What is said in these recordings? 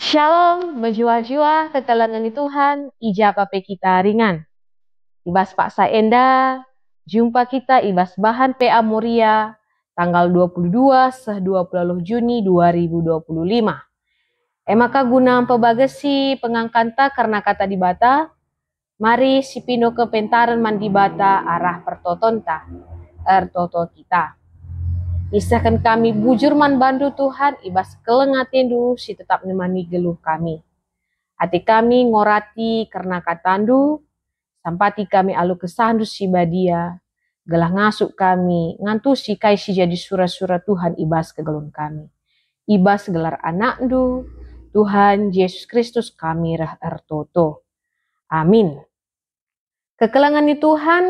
Shalom, menjiwa-jiwa kekalangan Tuhan, ijabah kita ringan. Ibas Pak Saenda, jumpa kita ibas bahan PA Moria, tanggal 22 20 Juni 2025. Maka guna pebagasi pengangkanta karena kata dibata, mari si pino ke pentaran mandibata arah pertotonta, ertoto kita. Isahkan kami bujur man bandu Tuhan, ibas kelengatendu si tetap nemani geluh kami. Hati kami ngorati karena katandu, sampati kami alu kesandu si badia, gelah ngasuk kami, ngantu si kai si jadi surah-surah Tuhan ibas kegelun kami. Ibas gelar anakdu, Tuhan Yesus Kristus kami rah ertoto. Amin. Kekelangan Tuhan,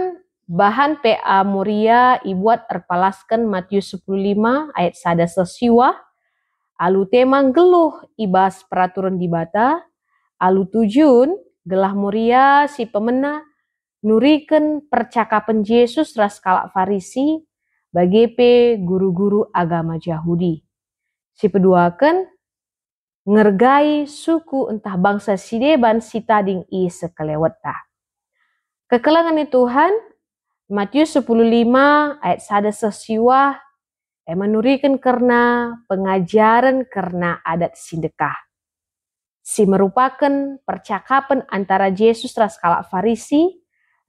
bahan PA Moria ibuat erpalaskan Matius 15 ayat 1 sesiwa, alu tema geluh ibas peraturan dibata, alu tujun gelah Moria si pemena nuriken percakapan Yesus ras kalak Farisi bagi guru-guru agama Yahudi. Si peduakan ngergai suku entah bangsa sideban si tading i sekeleweta. Kekelangan Tuhan, Matius 15 ayat 1 sesiwa menurikan karena pengajaran karena adat sindekah. Si merupakan percakapan antara Yesus ras kalak Farisi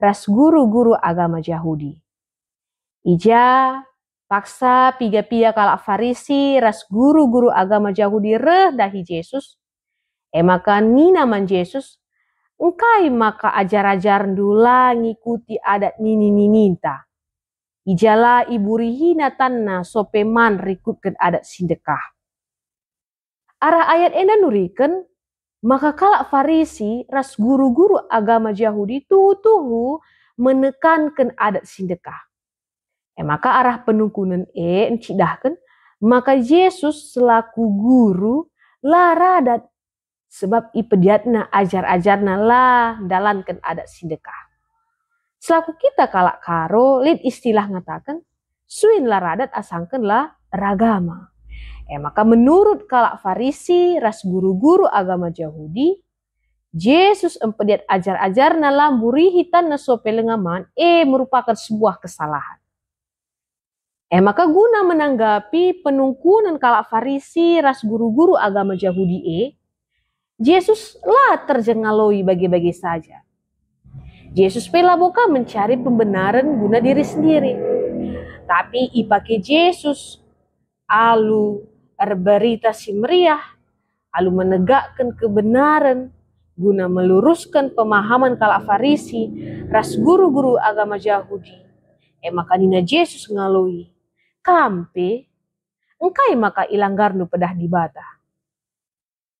ras guru-guru agama Yahudi. Ija paksa piga-piga kalak Farisi ras guru-guru agama Yahudi reh dahi Yesus. Maka nina man Yesus, engkai maka ajar-ajar dula ngikuti adat nini-nininta. Ijala iburihi tanna sopeman rikutkan adat sindekah. Arah ayat enda nurikan, maka kalak Farisi ras guru-guru agama Yahudi tuhu menekankan adat sindekah. Maka arah penungkunan encidahkan, maka Yesus selaku guru laradat sebab ipediatna ajar-ajarna lah dalankan adat sindekah. Selaku kita kalak karo lid istilah ngatakan suin laradat asangkan lah ragama. Maka menurut kalak Farisi ras guru-guru agama Yahudi, Yesus empediat ajar-ajarna lamburi hitan na sopelengaman merupakan sebuah kesalahan. Maka guna menanggapi penungkunan kalak Farisi ras guru-guru agama Yahudi Yesus lah terjengaloi bagi-bagi saja. Yesus pela boka mencari pembenaran guna diri sendiri. Tapi ipake Yesus alu berita si meriah, alu menegakkan kebenaran guna meluruskan pemahaman kalak Farisi ras guru-guru agama Yahudi. Maka nina Yesus ngaloi, kampe engkai maka ilanggarnu pedah dibata.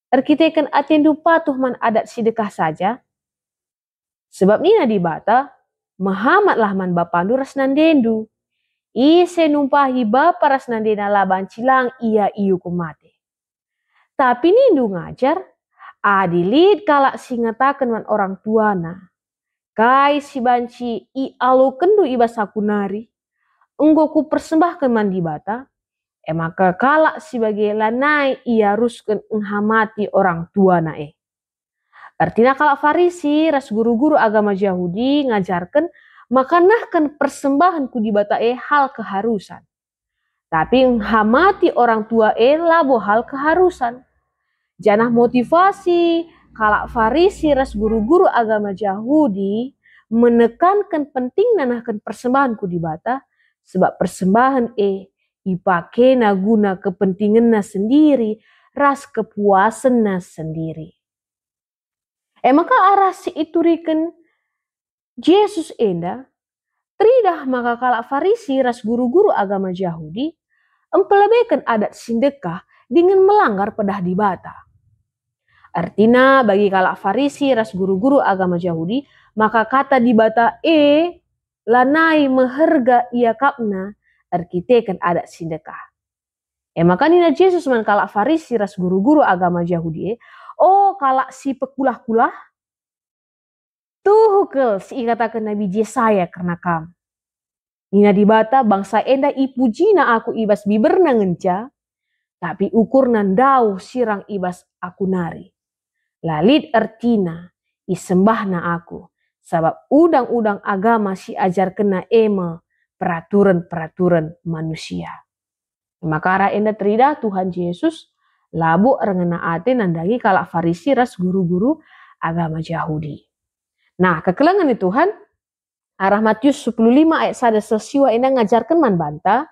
Erkitekan atendu patuh man adat sidekah saja. Sebab nina dibata, Muhammad lah man bapandu ras nandendu. Ise numpahi bapa ras nandena lah bancilang ia iu kumate. Tapi nindu ngajar, adilit kalak singatakan man orang tuana. Kai si banci i alo kendu ibas sakunari. Enggo ku persembahkan man dibata. Maka kalak sebagai lanai ia ruskan menghamati orang tua nae. Artinya kalak Farisi ras guru-guru agama Yahudi ngajarkan maka nahkan persembahan ku dibatae hal keharusan. Tapi menghamati orang tua labo hal keharusan. Janah motivasi kalak Farisi ras guru-guru agama Yahudi menekankan penting nahkan persembahan ku dibata sebab persembahan ipake na guna kepentingan na sendiri, ras kepuasan na sendiri. Maka arah si iturikan Yesus enda, tridah maka kalak Farisi ras guru-guru agama Yahudi, empelebekan adat sindekah dengan melanggar pedah dibata. Artinya bagi kalak Farisi ras guru-guru agama Yahudi, maka kata dibata lanai meherga ia kapna, arkitekan adat sindekah. Maka nina Yesus man kalak Farisi ras guru-guru agama Yahudi kalak si pekulah-kulah tuhukel si katakan Nabi Yesaya karena kam. Nina dibata bangsa enda ipujina aku ibas biberna ngenca Tapi ukur nandau sirang ibas aku nari. Lalit ertina isembahna aku. Sabab udang-udang agama si ajar kena ema peraturan-peraturan manusia. Maka enda terida Tuhan Yesus labu rengena ate nandangi kalak Farisi ras guru-guru agama Yahudi. Nah, kekelangan Tuhan arah Matius 15 ayat 1 sesiwa enda ngajarkan man banta,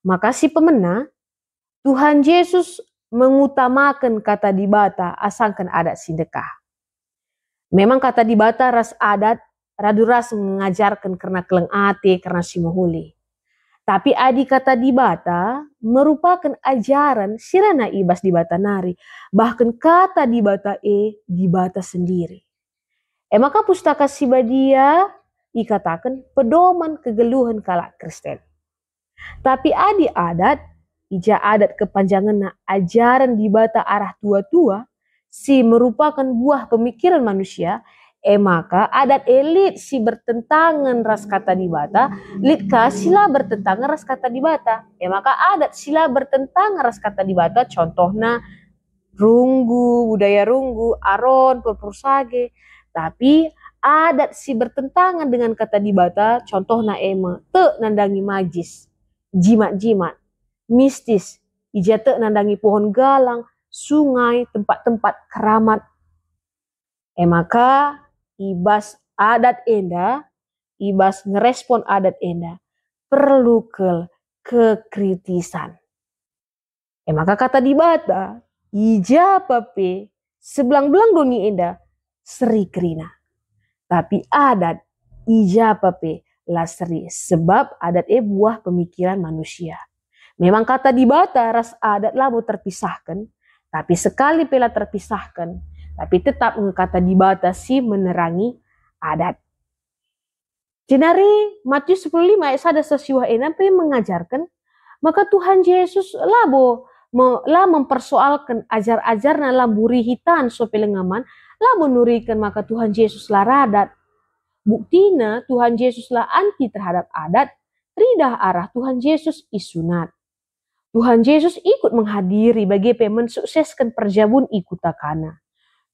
maka si pemena Tuhan Yesus mengutamakan kata dibata asangkan adat sedekah. Memang kata dibata ras adat radu ras mengajarkan karena keleng ate karena si mohuli. Tapi adi kata dibata merupakan ajaran sirana ibas dibata nari. Bahkan kata dibata dibata sendiri. Maka pustaka Sibadia dikatakan pedoman kegeluhan kalak Kristen. Tapi adi adat, ija adat kepanjangan ajaran dibata arah tua-tua, si merupakan buah pemikiran manusia, maka adat elit si bertentangan ras kata dibata, litka sila bertentangan ras kata dibata. Maka adat sila bertentangan ras kata dibata, contohnya runggu, budaya runggu, aron, perpursage. Tapi adat si bertentangan dengan kata dibata, contohnya te nandangi magis, jimat-jimat, mistis, ija te nandangi pohon galang, sungai, tempat-tempat keramat. Maka ibas adat enda, ibas ngerespon adat enda, perlu kekritisan. Maka kata dibata, ija pape, sebelang-belang doni enda, seri kerina. Tapi adat, ija pape, lah seri. Sebab adat buah pemikiran manusia. Memang kata dibata, ras adat labo terpisahkan. Tapi sekali pela terpisahkan, tapi tetap kata dibata si menerangi adat. Jenari Matius 15 ayat 1 sesiwa enampe mengajarkan, maka Tuhan Yesus labo mempersoalkan ajar-ajar na lamburi hitan so pelengaman, labo nurikan maka Tuhan Yesus lah radat. Buktina Tuhan Yesus lah anti terhadap adat, tridah arah Tuhan Yesus isunat. Tuhan Yesus ikut menghadiri bagi mensukseskan perjabun ikut takana.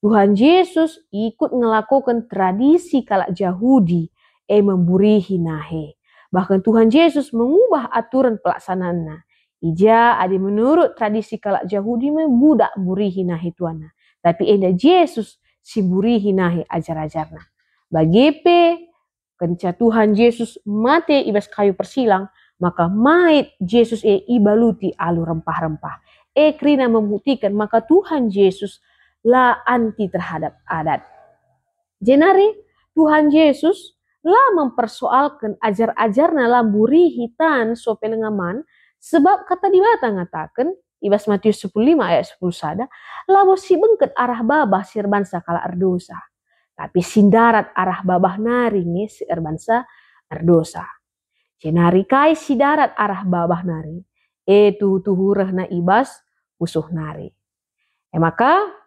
Tuhan Yesus ikut melakukan tradisi kalak Yahudi memburihi nahe. Bahkan Tuhan Yesus mengubah aturan pelaksanaannya. Ija ada menurut tradisi kalak Yahudi budak burihi nahe tuana. Tapi enda Yesus si burihi nahe ajar-ajarna. Bagi kenca Tuhan Yesus mati ibas kayu persilang, maka mait Yesus ibaluti alu rempah-rempah. Krina membuktikan maka Tuhan Yesus lah anti terhadap adat. Jenari Tuhan Yesus lah mempersoalkan ajar-ajarna lamburi hitan so pelengaman, sebab kata dibata ngatakan ibas Matius 15 ayat 10 sada, labo si bengket arah babah sirbansa kala erdosa. Tapi sindarat arah babah naringe si erbansa erdosa. Jenari kai si darat arah babah nari, tuhureh na ibas usuh nari. Maka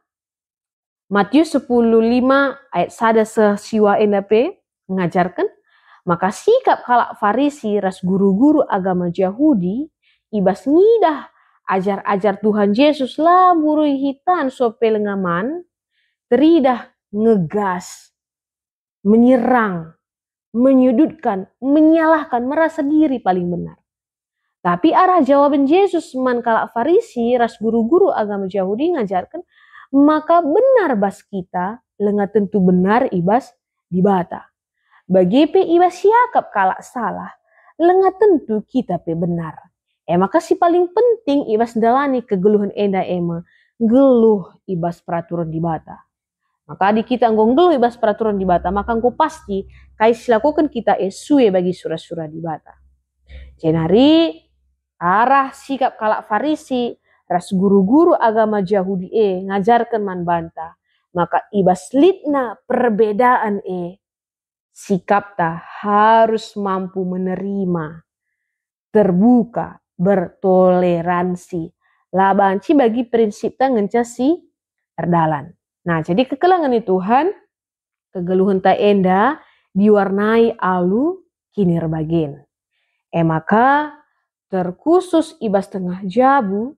Matius 15 ayat 1 sesiwa endape mengajarkan, maka sikap kalak Farisi ras guru-guru agama Yahudi ibas ngidah ajar-ajar Tuhan Yesus lah burui hitan so pelengaman, teridah ngegas, menyerang, menyudutkan, menyalahkan, merasa diri paling benar. Tapi arah jawaban Yesus man kalak Farisi ras guru-guru agama Yahudi ngajarkan, maka benar bas kita lenga tentu benar ibas dibata. Bagi ibas siakap kalak salah, lenga tentu kita benar. Maka si paling penting ibas dalani kegeluhan enda geluh ibas peraturan dibata. Maka di kita ngeluh ibas peraturan dibata, maka engkau pasti kais lakukan kita sue bagi surah-surah dibata. Jenari arah sikap kalak Farisi ras guru-guru agama Yahudi ngajarkan man banta, maka ibas litna perbedaan sikap ta harus mampu menerima, terbuka, bertoleransi, labanci bagi prinsip ta ngencasi terdalan. Nah, jadi kekelangan Tuhan, kegeluhan ta enda diwarnai alu kinir bagen. Maka terkhusus ibas tengah jabu,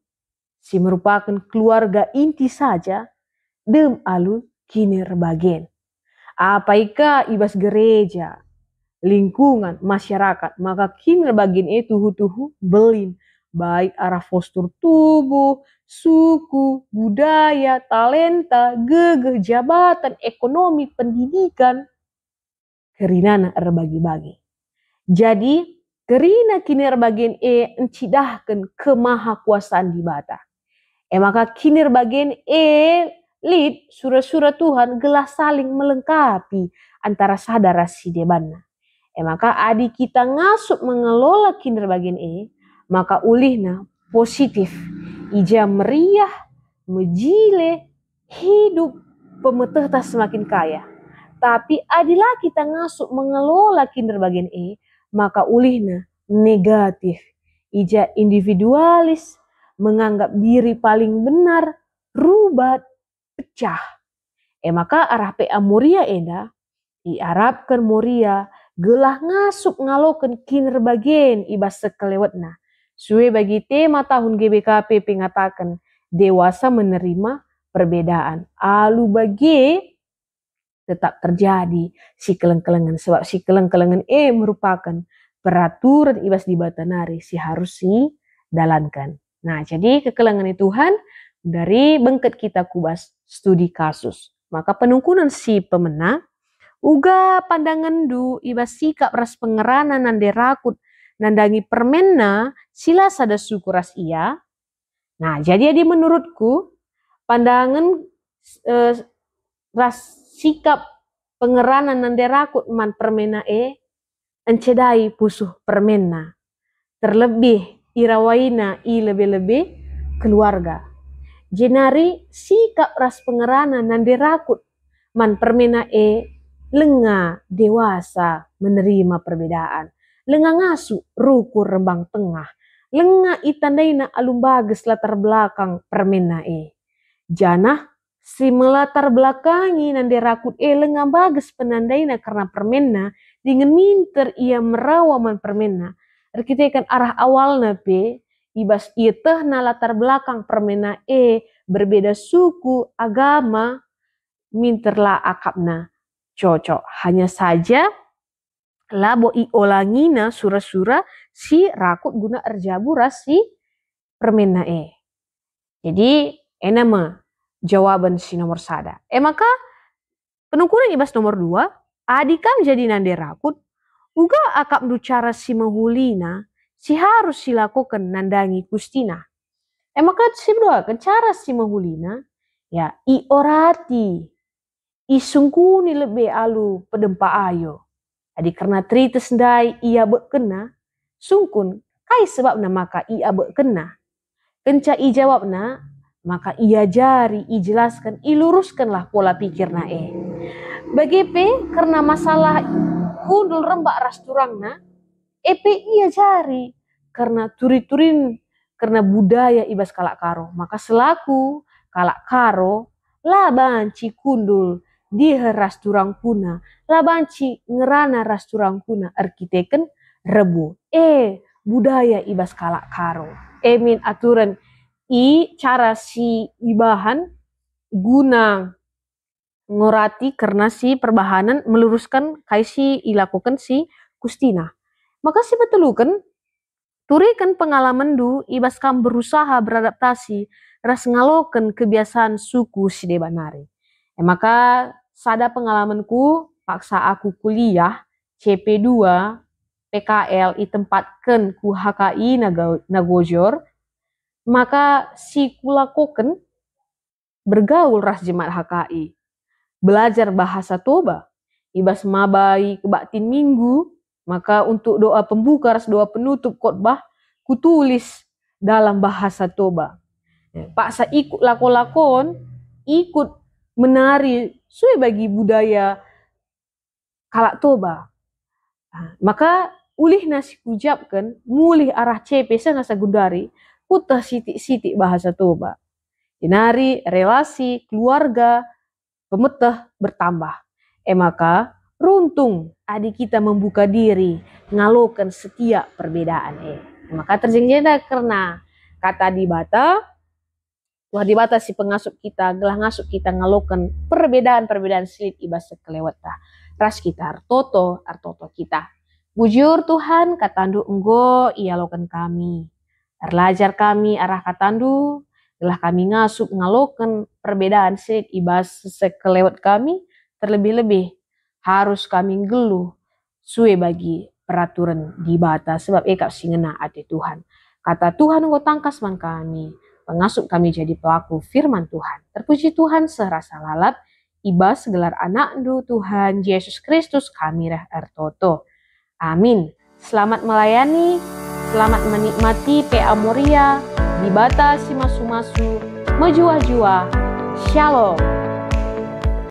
si merupakan keluarga inti saja, dem alu kini rebagen. Apaika ibas gereja, lingkungan, masyarakat, maka kini rebagen itu tuhu belin. Baik arah postur tubuh, suku, budaya, talenta, gegeh, jabatan, ekonomi, pendidikan, kerinana erbagi-bagi. Jadi, kerina kini erbagian encidahkan kemahakuasaan di bata. Maka kini erbagian lid surah-surah Tuhan gelah saling melengkapi antara sadara si debanna. Maka adi kita ngasup mengelola kini erbagian maka ulihna positif. Ija meriah, mejile, hidup, pemetehta semakin kaya. Tapi adilah kita ngasup mengelola kinder bagian maka ulihna negatif. Ija individualis, menganggap diri paling benar, rubat, pecah. Maka arah PA Moria diarapkan Moria gelah ngasup ngaloken kinder bagian ibas sekelewatna. Suwe bagi tema tahun GBKP pengatakan dewasa menerima perbedaan. Alu bagi tetap terjadi si keleng-kelengan. Sebab si keleng-kelengan merupakan peraturan ibas di batanari si harus dalankan. Nah, jadi kekelengan Tuhan dari bengket kita kubas studi kasus. Maka penungkunan si pemena uga pandangan du ibas sikap ras pengeranan nande rakut nandangi permenna sila sada suku ras ia. Nah, jadi menurutku pandangan ras sikap pengeranan nande rakut man permena encedai pusuh permena. Terlebih irawaina lebih-lebih keluarga. Jenari sikap ras pengeranan nande rakut man permena lenga dewasa menerima perbedaan. Lenga ngasu rukur rembang tengah. Lenga itandaina alum bagus latar belakang permena Janah si melatar belakangi nande rakut lenga bagus penandaina karena permena dengan minter ia merawa man permena. Kita kan arah awalnya ibas ia tehna latar belakang permena berbeda suku, agama, minterlah akapna cocok. Hanya saja labo olangina surah-surah si rakut guna erjabura si permena Jadi enama jawaban si nomor sada. Maka penungkuran ibas nomor 2, adikam jadi nande rakut, uga akap du cara si mahulina, si harus silakukan nandangi kustina. Maka si berdua kan cara si mahulina, ya orati, sungkuni lebih alu pedempa ayo. Adi karena trites ndai ia bekena, sungkun kai sebabna maka ia bekena. Kenca i jawabna, maka ia jari, jelaskan, luruskanlah pola pikirna Bagepe karena masalah kundul rembak ras turangna, ia jari karena turi-turin karena budaya ibas kalak karo. Maka selaku kalak karo, labanci kundul di ras turang puna, labanci ngerana ras turang puna arkiteken rebu. Budaya ibas kalak karo. Min aturan cara si ibahan guna ngorati karena si perbahanan meluruskan kai si ilakukan si kustina. Maka si betelukan turikan pengalaman du ibas kam berusaha beradaptasi ras ngaloken kebiasaan suku si debanari. Maka sada pengalamanku paksa aku kuliah CP2 PKL tempatkan ku HKI Nagojor. Maka si kulakoken bergaul ras jemaat HKI. Belajar bahasa Toba. Ibas mabai kebaktin minggu. Maka untuk doa pembuka ras doa penutup khotbah kutulis dalam bahasa Toba. Paksa ikut lakon-lakon, ikut menari suai bagi budaya kalak Toba. Maka ulih nasi kujapkan mulih arah CP senasa gundari putah sitik-sitik bahasa Toba. Jenari relasi keluarga pemetah bertambah. Maka runtung adik kita membuka diri ngalokan setiap perbedaan Maka terjadi karena kata di bata Tuhan dibatasi pengasup kita, gelah ngasup kita ngalokan perbedaan-perbedaan silit ibas sekelewat ras kita artoto kita. Bujur Tuhan katandu enggo ia lokan kami. Terlajar kami arah katandu, gelah kami ngasup ngalokan perbedaan silit ibas sekelewat kami, terlebih-lebih harus kami geluh suwe bagi peraturan di bata sebab ekap singena ate Tuhan. Kata Tuhan enggo tangkas man kami. Pengasup kami jadi pelaku firman Tuhan. Terpuji Tuhan serasa lalap, ibas gelar anakku Tuhan Yesus Kristus kami reh ertoto. Amin. Selamat melayani, selamat menikmati PA Moria, di bata si masu-masu, mejua-jua. Shalom.